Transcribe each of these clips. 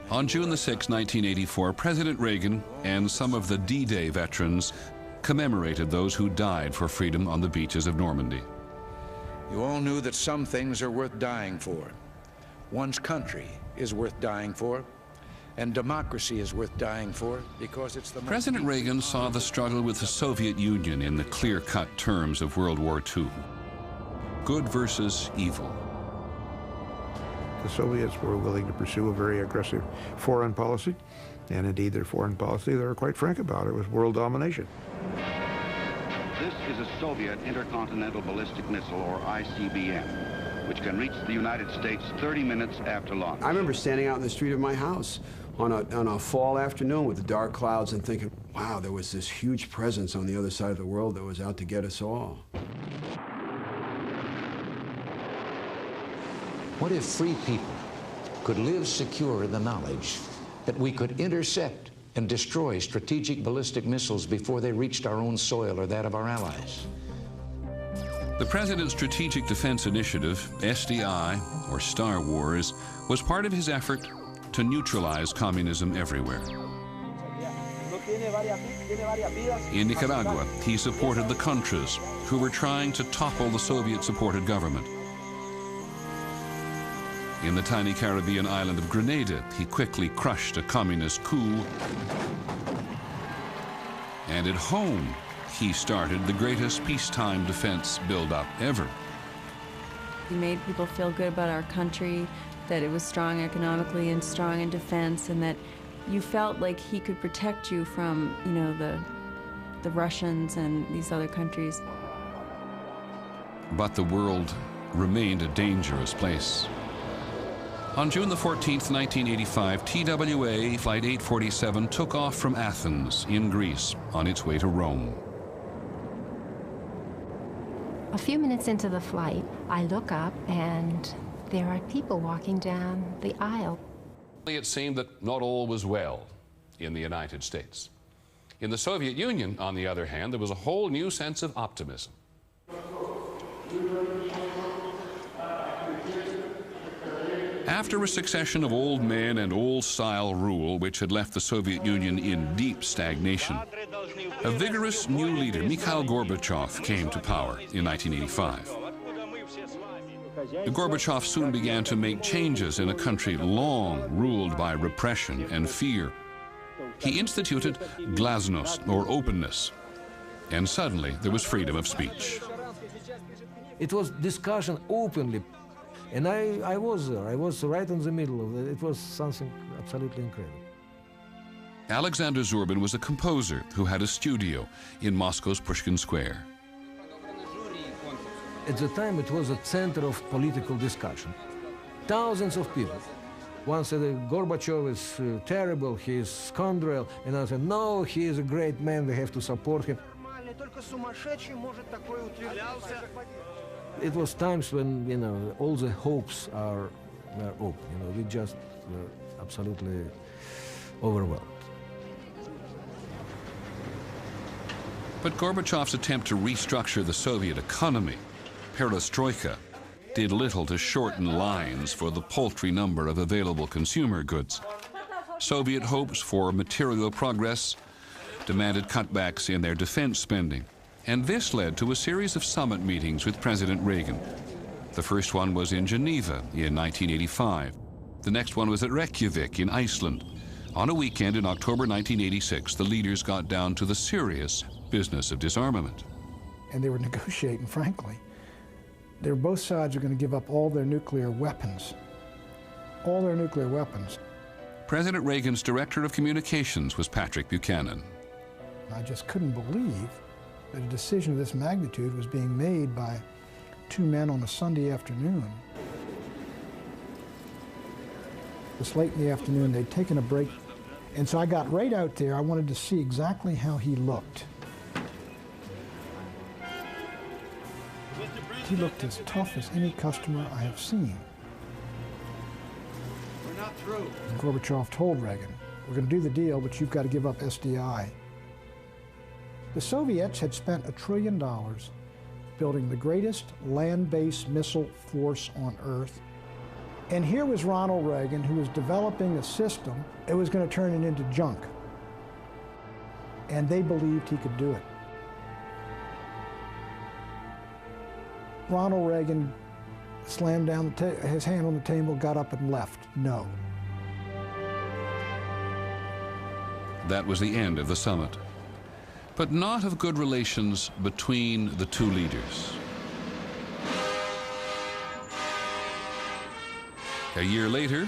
On June 6, 1984, President Reagan and some of the D-Day veterans commemorated those who died for freedom on the beaches of Normandy. You all knew that some things are worth dying for. One's country is worth dying for, and democracy is worth dying for because it's the most... President Reagan saw the struggle with the Soviet Union in the clear-cut terms of World War II. Good versus evil. The Soviets were willing to pursue a very aggressive foreign policy, and indeed their foreign policy, they were quite frank about it, was world domination. This is a Soviet intercontinental ballistic missile, or ICBM, which can reach the United States 30 minutes after launch. I remember standing out in the street of my house on a fall afternoon with the dark clouds and thinking, wow, there was this huge presence on the other side of the world that was out to get us all. What if free people could live secure in the knowledge that we could intercept and destroy strategic ballistic missiles before they reached our own soil or that of our allies? The President's Strategic Defense Initiative, SDI, or Star Wars, was part of his effort to neutralize communism everywhere. In Nicaragua, he supported the Contras, who were trying to topple the Soviet-supported government. In the tiny Caribbean island of Grenada, he quickly crushed a communist coup. And at home, he started the greatest peacetime defense build-up ever. He made people feel good about our country, that it was strong economically and strong in defense, and that you felt like he could protect you from, you know, the Russians and these other countries. But the world remained a dangerous place. On June the 14th, 1985, TWA Flight 847 took off from Athens in Greece on its way to Rome. A few minutes into the flight, I look up and there are people walking down the aisle. It seemed that not all was well in the United States. In the Soviet Union, on the other hand, there was a whole new sense of optimism. After a succession of old men and old-style rule which had left the Soviet Union in deep stagnation, a vigorous new leader, Mikhail Gorbachev, came to power in 1985. Gorbachev soon began to make changes in a country long ruled by repression and fear. He instituted glasnost, or openness, and suddenly there was freedom of speech. It was discussion openly. And I was there. I was right in the middle of it. It was something absolutely incredible. Alexander Zurbin was a composer who had a studio in Moscow's Pushkin Square. At the time, it was a center of political discussion. Thousands of people. One said Gorbachev is terrible, he is scoundrel, and I said, no, he is a great man, we have to support him. It was times when, you know, all the hopes were open. You know, we just were absolutely overwhelmed. But Gorbachev's attempt to restructure the Soviet economy, perestroika, did little to shorten lines for the paltry number of available consumer goods. Soviet hopes for material progress demanded cutbacks in their defense spending. And this led to a series of summit meetings with President Reagan. The first one was in Geneva in 1985. The next one was at Reykjavik in Iceland. On a weekend in October 1986, the leaders got down to the serious business of disarmament. And they were negotiating, frankly. Both sides are going to give up all their nuclear weapons. All their nuclear weapons. President Reagan's director of communications was Patrick Buchanan. I just couldn't believe that a decision of this magnitude was being made by two men on a Sunday afternoon. It was late in the afternoon, they'd taken a break, and so I got right out there. I wanted to see exactly how he looked. He looked as tough as any customer I have seen. We're not through. And Gorbachev told Reagan, we're going to do the deal, but you've got to give up SDI. The Soviets had spent $1 trillion building the greatest land-based missile force on Earth. And here was Ronald Reagan, who was developing a system that was going to turn it into junk. And they believed he could do it. Ronald Reagan slammed down his hand on the table, got up and left. No. That was the end of the summit, but not of good relations between the two leaders. A year later,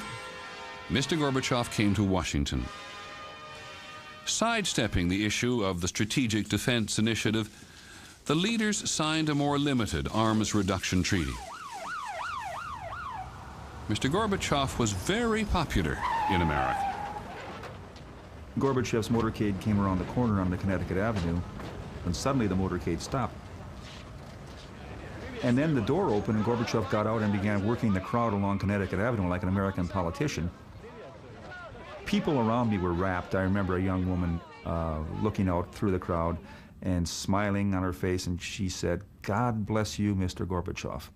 Mr. Gorbachev came to Washington. Sidestepping the issue of the Strategic Defense Initiative, the leaders signed a more limited arms reduction treaty. Mr. Gorbachev was very popular in America. Gorbachev's motorcade came around the corner on the Connecticut Avenue, and suddenly the motorcade stopped. And then the door opened, and Gorbachev got out and began working the crowd along Connecticut Avenue like an American politician. People around me were rapt. I remember a young woman looking out through the crowd and smiling on her face, and she said, "God bless you, Mr. Gorbachev."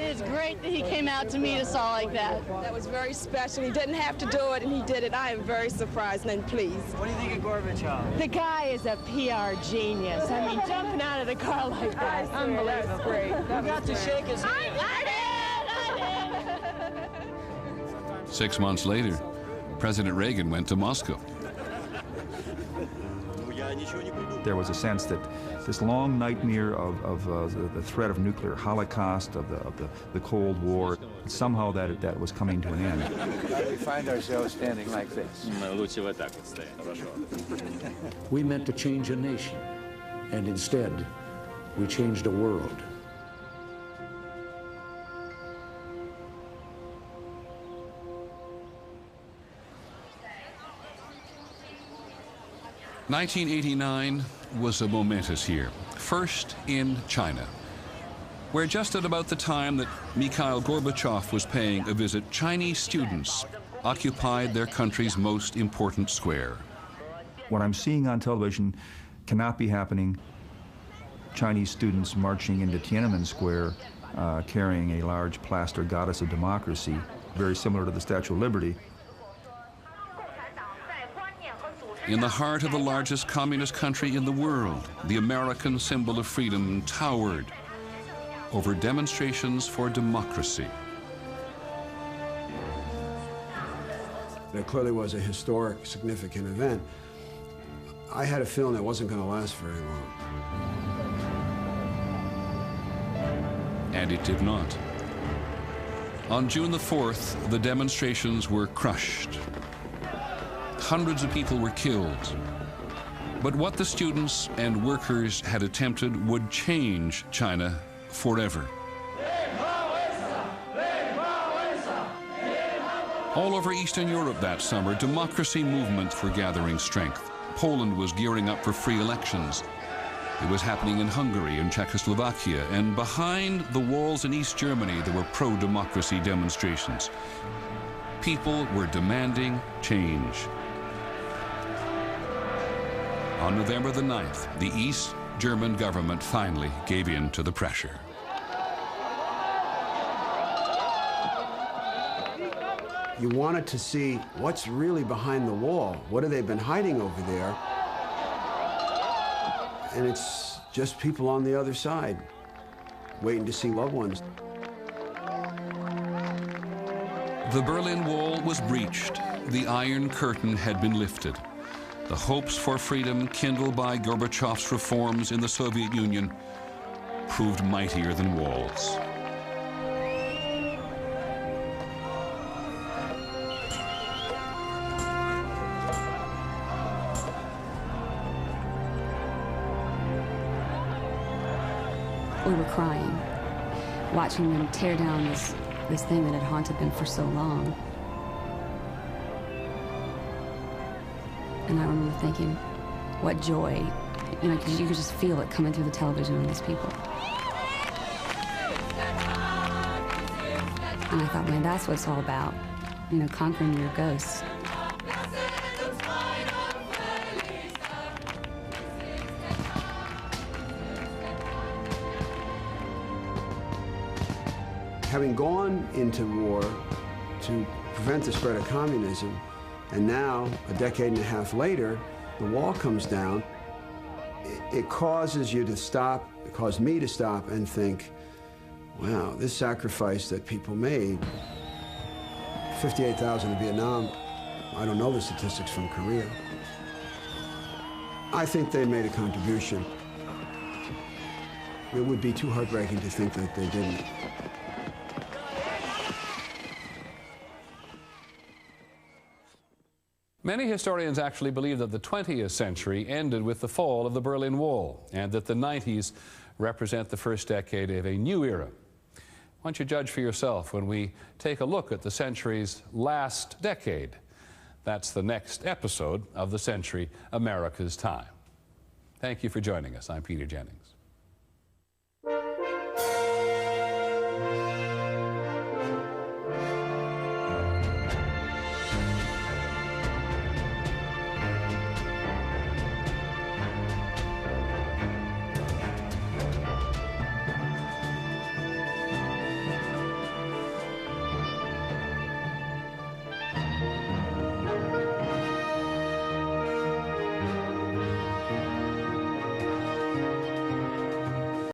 It's great that he came out to meet us all like that. That was very special. He didn't have to do it, and he did it. I am very surprised and pleased. What do you think of Gorbachev? The guy is a PR genius. I mean, jumping out of the car like that. Unbelievable. That's great. You got to shake his hand. I did. 6 months later, President Reagan went to Moscow. There was a sense that this long nightmare of the threat of nuclear holocaust, of the Cold War, somehow that was coming to an end. We find ourselves standing like this. We meant to change a nation, and instead, we changed a world. "1989 was a momentous year. First in China, where just at about the time that Mikhail Gorbachev was paying a visit, Chinese students occupied their country's most important square. What I'm seeing on television cannot be happening. Chinese students marching into Tiananmen Square carrying a large plaster goddess of democracy, very similar to the Statue of Liberty. In the heart of the largest communist country in the world, the American symbol of freedom towered over demonstrations for democracy. It clearly was a historic, significant event. I had a feeling it wasn't going to last very long. And it did not. On June the 4th, the demonstrations were crushed. Hundreds of people were killed. But what the students and workers had attempted would change China forever. All over Eastern Europe that summer, democracy movements were gathering strength. Poland was gearing up for free elections. It was happening in Hungary and Czechoslovakia, and behind the walls in East Germany, there were pro-democracy demonstrations. People were demanding change. On November the 9th, the East German government finally gave in to the pressure. You wanted to see what's really behind the wall. What have they been hiding over there? And it's just people on the other side, waiting to see loved ones. The Berlin Wall was breached. The Iron Curtain had been lifted. The hopes for freedom kindled by Gorbachev's reforms in the Soviet Union proved mightier than walls. We were crying, watching them tear down this thing that had haunted them for so long. And I remember thinking, what joy, you know, because you could just feel it coming through the television on these people. And I thought, man, that's what it's all about, you know, conquering your ghosts. Having gone into war to prevent the spread of communism, and now, a decade and a half later, the wall comes down, it causes you to stop, it caused me to stop and think, wow, this sacrifice that people made, 58,000 in Vietnam, I don't know the statistics from Korea. I think they made a contribution. It would be too heartbreaking to think that they didn't. Many historians actually believe that the 20th century ended with the fall of the Berlin Wall and that the 90s represent the first decade of a new era. Why don't you judge for yourself when we take a look at the century's last decade? That's the next episode of The Century, America's Time. Thank you for joining us. I'm Peter Jennings.